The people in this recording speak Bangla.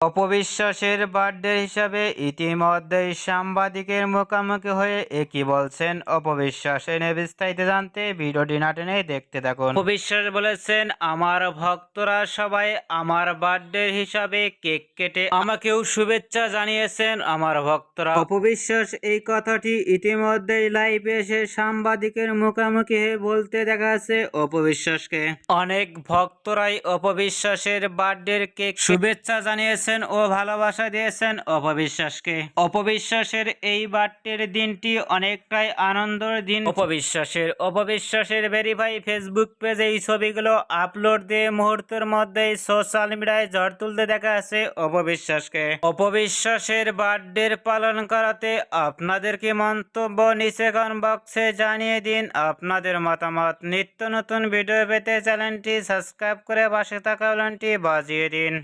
অপবিশ্বাসের বার্থডে হিসাবে ইতিমধ্যেই সাংবাদিকের মুখোমুখি হয়ে একই বলছেন অপবিশ্বাস। এনে বিস্তারিত জানতে ভিডিওটি না টেনে দেখতে থাকুন। অপবিশ্বাস বলেছেন, আমার ভক্তরা সবাই আমার বার্থডে হিসাবে কেক কেটে আমাকেও শুভেচ্ছা জানিয়েছেন আমার ভক্তরা। অপবিশ্বাস এই কথাটি ইতিমধ্যেই লাইভে এসে সাংবাদিকের মুখোমুখি হয়ে বলতে দেখা যাচ্ছে অপবিশ্বাসকে। অনেক ভক্তরাই অপবিশ্বাসের বার্থডের কেক শুভেচ্ছা জানিয়েছেন ও ভালোবাসা দিয়েছেন অপবিশ্বাসকে। অপবিশ্বাসের এই বার্থডের দিনটি অনেকটাই আনন্দের দিন। অপবিশ্বাসের ভেরিফাই ফেসবুক পেজে এই ছবিগুলো আপলোড দিয়ে মুহূর্তের মধ্যেই সোশ্যাল মিডিয়ায় ঝড় তুলতে দেখা আছে অপবিশ্বাসকে। অপবিশ্বাসের বার্থডে পালন করাতে আপনাদের কি মন্তব্য নিচে কমেন্ট বক্সে জানিয়ে দিন আপনাদের মতামত। নিত্য নতুন ভিডিও পেতে চ্যানেলটি সাবস্ক্রাইব করে পাশে থাকা বেলটি বাজিয়ে দিন।